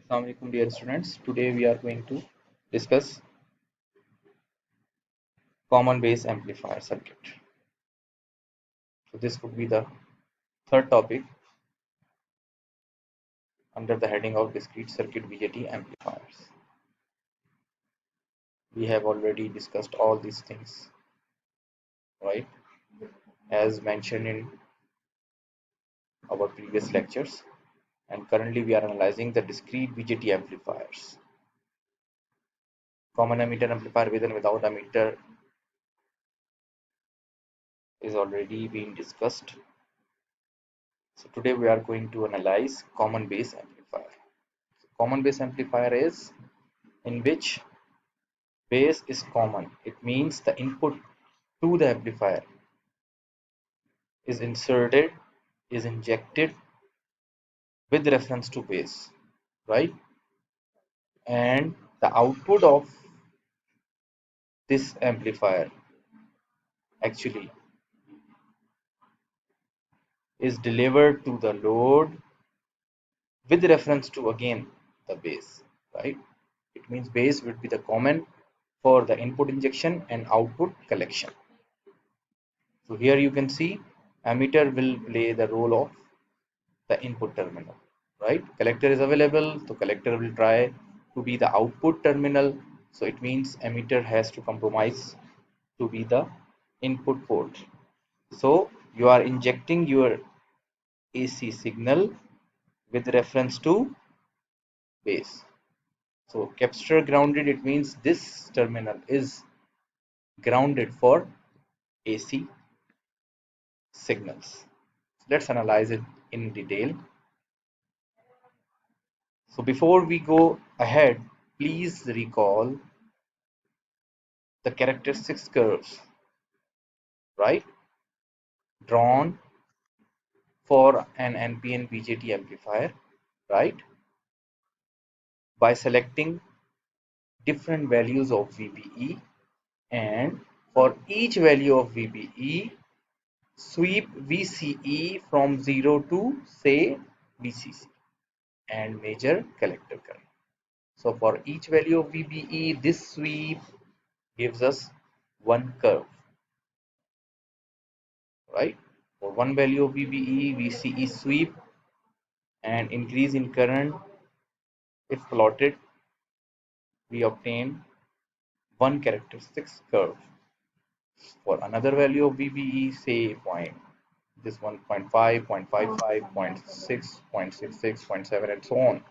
Assalamu alaikum dear students. Today we are going to discuss common base amplifier circuit. So this would be the third topic under the heading of discrete circuit BJT amplifiers. We have already discussed all these things, right? As mentioned in our previous lectures, and currently we are analyzing the discrete BJT amplifiers. Common emitter amplifier with and without emitter is already being discussed. So today we are going to analyze common base amplifier. Common base amplifier is in which base is common. It means the input to the amplifier is inserted, is injected with reference to base, right? And the output of this amplifier actually is delivered to the load with reference to again the base, right? It means base would be the common for the input injection and output collection. So here you can see emitter will play the role of the input terminal, right? Collector is available, so collector will try to be the output terminal. So it means emitter has to compromise to be the input port. So you are injecting your AC signal with reference to base. So capacitor grounded, it means this terminal is grounded for AC signals. Let's analyze it in detail. So before we go ahead, please recall the characteristics curves, right? Drawn for an NPN BJT amplifier, right? By selecting different values of VBE, and for each value of VBE, sweep VCE from 0 to say VCC and measure collector current. So for each value of VBE, this sweep gives us one curve, right? For one value of VBE, VCE sweep and increase in current, if plotted, we obtain one characteristics curve. For another value of VBE, say this one 0.5, 0.55, 0.6, 0.66, 0.7, and so on.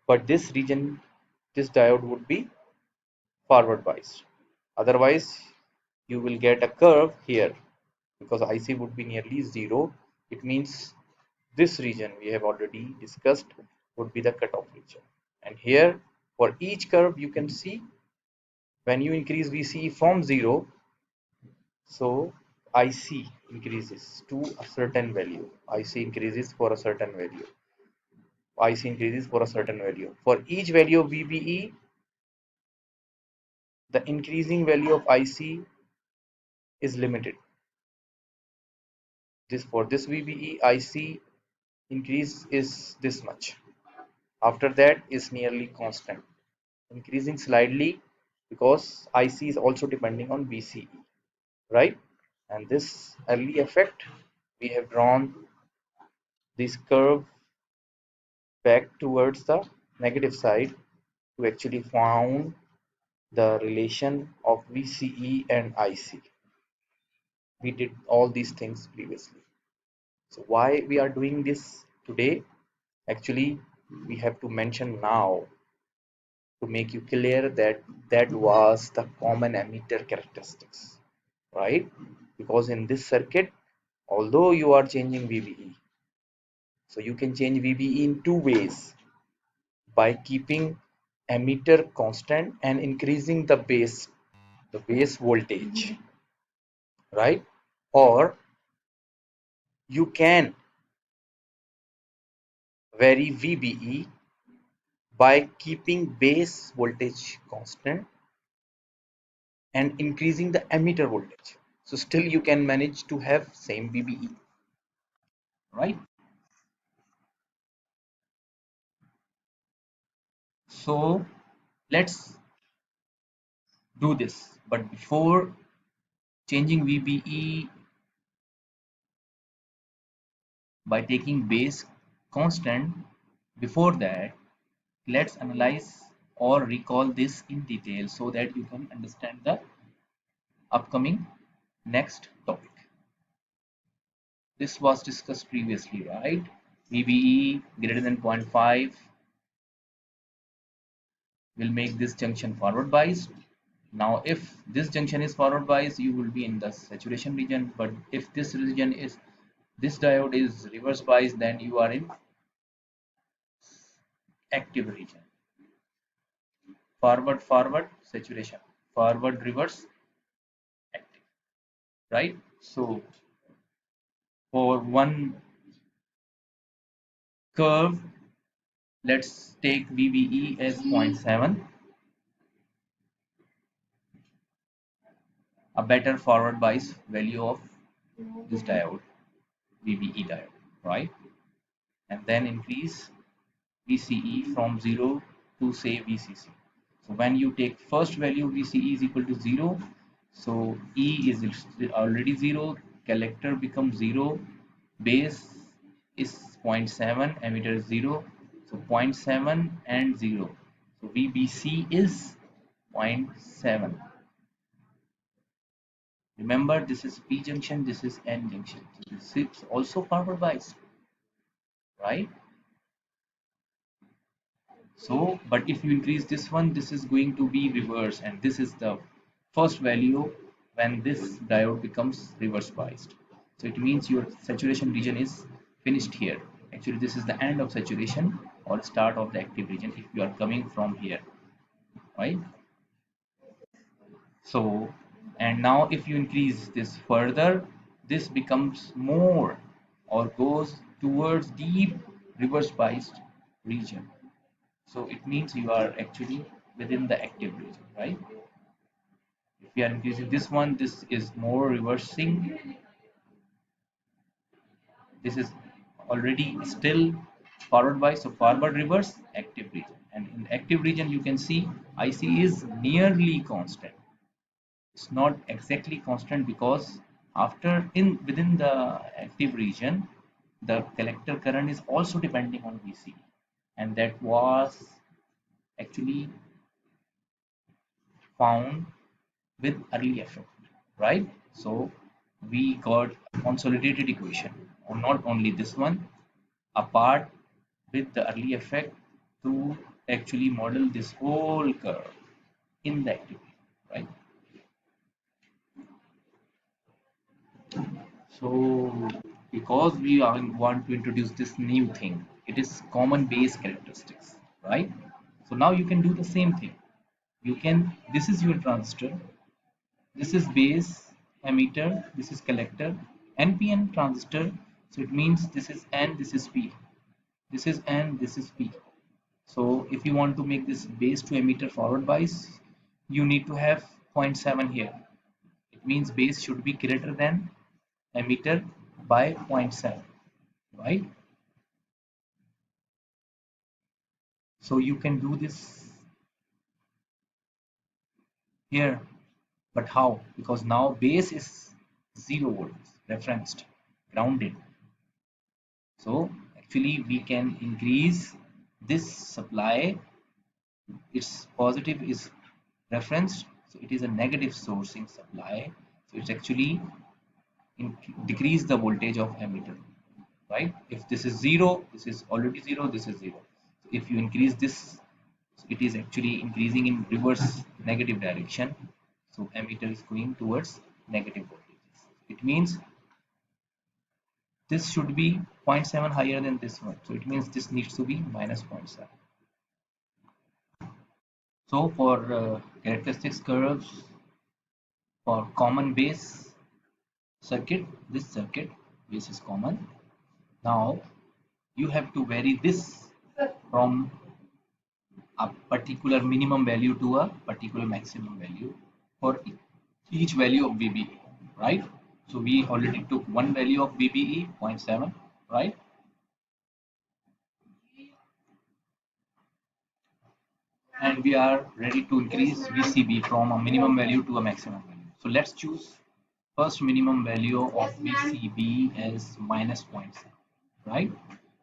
But this region, this diode would be forward biased. Otherwise, you will get a curve here because IC would be nearly zero. It means this region we have already discussed would be the cutoff region. And here for each curve you can see when you increase VCE from 0, so IC increases to a certain value. IC increases for a certain value. IC increases for a certain value. For each value of VBE, the increasing value of IC is limited. This for this VBE, IC increase is this much. After that is nearly constant, increasing slightly because IC is also depending on VCE, right? And this early effect, we have drawn this curve back towards the negative side to actually found the relation of VCE and IC. We did all these things previously. So why we are doing this today? Actually, we have to mention now to make you clear that that was the common emitter characteristics, right? Because in this circuit, although you are changing VBE, so you can change VBE in two ways: by keeping emitter constant and increasing the base voltage, right? Or you can vary VBE by keeping base voltage constant and increasing the emitter voltage. So still you can manage to have same VBE, right? So let's do this. But before changing VBE by taking base constant, before that, let's analyze or recall this in detail so that you can understand the upcoming next topic. This was discussed previously, right? VBE greater than 0.5 will make this junction forward biased. Now, if this junction is forward biased, you will be in the saturation region. But if this diode is reverse biased, then you are in active region. Forward, forward, saturation. Forward, reverse, active. Right? So, for one curve, let's take VBE as 0.7, a better forward bias value of this diode, VBE diode, right? And then increase VCE from 0 to say VCC. So when you take first value, VCE is equal to 0, so E is already 0, collector becomes 0, base is 0.7, emitter is 0, so 0.7 and 0, so VBC is 0.7. Remember, this is P junction, this is N junction, so this is also forward biased, right? So, but if you increase this one, this is going to be reverse, and this is the first value when this diode becomes reverse biased. So it means your saturation region is finished here. Actually, this is the end of saturation or start of the active region if you are coming from here, right? So, and now if you increase this further, this becomes more or goes towards deep reverse biased region. So it means you are actually within the active region, right? If we are increasing this one, this is more reversing. This is already still forward bias, so forward reverse active region. And in the active region, you can see IC is nearly constant. It's not exactly constant because after in within the active region, the collector current is also depending on VC, and that was actually found with early effect, right? So we got a consolidated equation, or not only this one, apart with the early effect to actually model this whole curve in the activity, right? So because we want to introduce this new thing, it is common base characteristics, right? So now you can do the same thing. You can, this is your transistor, this is base emitter, this is collector, NPN transistor, so it means this is N, this is P, this is N, this is P. So if you want to make this base to emitter forward bias, you need to have zero point 0.7 here. It means base should be greater than emitter by 0.7, right? So you can do this here, but how? Because now base is 0 volts, referenced, grounded. So actually we can increase this supply. Its positive is referenced, so it is a negative sourcing supply. So it's actually decrease the voltage of emitter, right? If this is 0, this is already 0, this is 0. So if you increase this, it is actually increasing in reverse negative direction. So emitter is going towards negative voltages. It means this should be 0.7 higher than this one, so it means this needs to be minus 0.7. So for characteristics curves for common base circuit, this circuit base is common. Now you have to vary this from a particular minimum value to a particular maximum value for each value of VBE, right? So we already took one value of VBE 0.7, right? and we are ready to increase VCB from a minimum value to a maximum value. So let's choose first minimum value of VCB as minus zero point 0.7, right?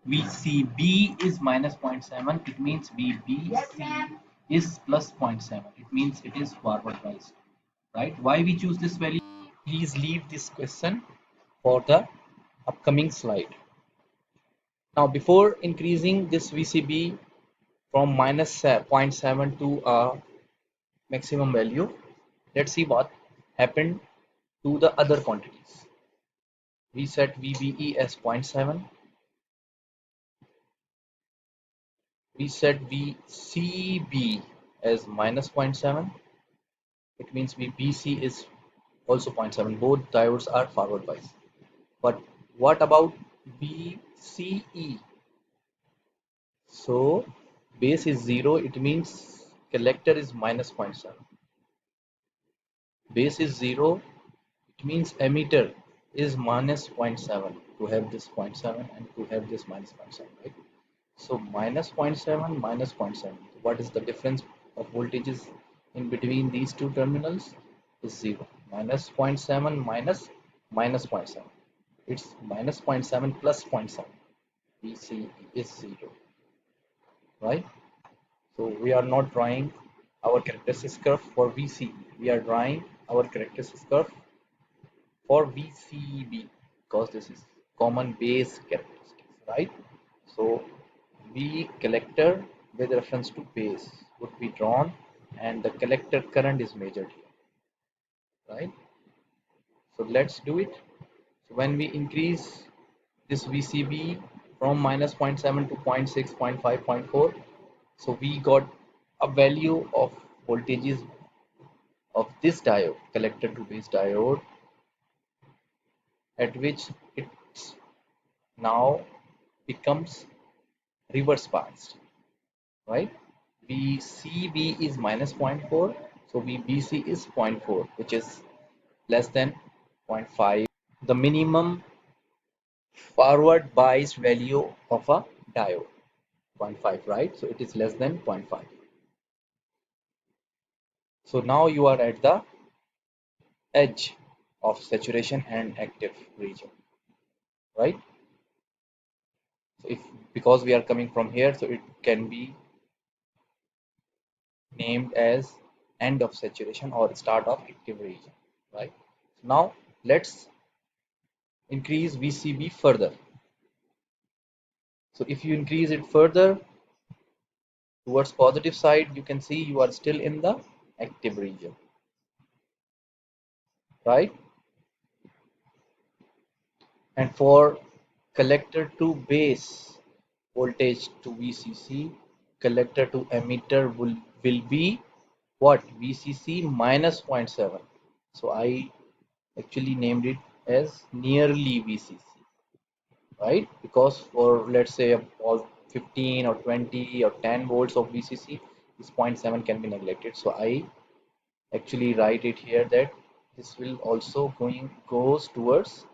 VCB is minus zero point 0.7. It means VBC is plus zero point 0.7. It means it is forward biased, right? Why we choose this value? Please leave this question for the upcoming slide. Now, before increasing this VCB from minus 0 0.7 to a maximum value, let's see what happened to the other quantities. We set VBE as 0.7. We set VCB as minus 0.7. It means VBC is also 0.7. Both diodes are forward biased. But what about VCE? So base is 0. It means collector is minus 0.7. Base is 0. It means emitter is minus 0.7 to have this 0.7 and to have this minus 0.7, right? So minus 0.7 minus 0.7. What is the difference of voltages in between these two terminals? Is 0. Minus 0.7 minus minus 0.7. It's minus 0.7 plus 0.7. VC is 0, right? So we are not drawing our characteristics curve for VC. We are drawing our characteristics curve for VCB because this is common base characteristics, right? So V collector with reference to base would be drawn and the collector current is measured here, right? So let's do it. So when we increase this VCB from minus 0.7 to 0.6, 0.5, 0.4, so we got a value of voltages of this diode, collector to base diode, at which it now becomes reverse biased, right? VCB is minus 0.4, so VBC is 0.4, which is less than 0.5, the minimum forward biased value of a diode, 0.5, right? So it is less than 0.5. So now you are at the edge of saturation and active region, right? So if because we are coming from here, so it can be named as end of saturation or start of active region, right? Now let's increase VCB further. So if you increase it further towards positive side, you can see you are still in the active region, right? And for collector to base voltage to VCC, collector to emitter will be what? VCC minus 0.7. So I actually named it as nearly VCC, right? Because for let's say all 15 or 20 or 10 volts of VCC, this 0.7 can be neglected. So I actually write it here that this will also goes towards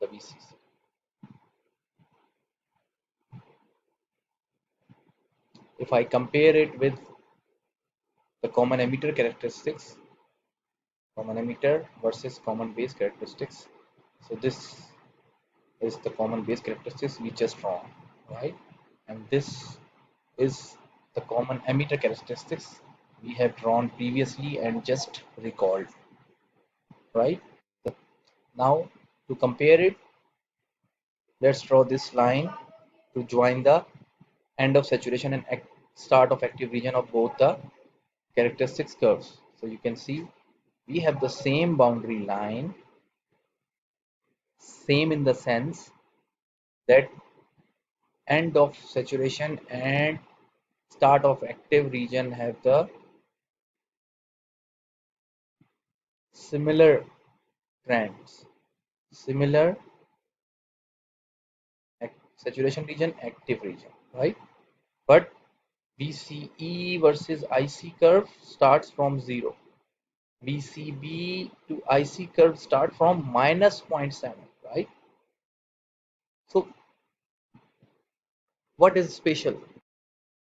the VCC. If I compare it with the common emitter characteristics, common emitter versus common base characteristics, so this is the common base characteristics we just drawn, right? And this is the common emitter characteristics we have drawn previously and just recalled, right? Now to compare it, let's draw this line to join the end of saturation and start of active region of both the characteristics curves. So you can see we have the same boundary line, same in the sense that end of saturation and start of active region have the similar trends, similar saturation region, active region, right? But VCE versus IC curve starts from 0. VCB to IC curve start from minus 0.7, right? So what is special?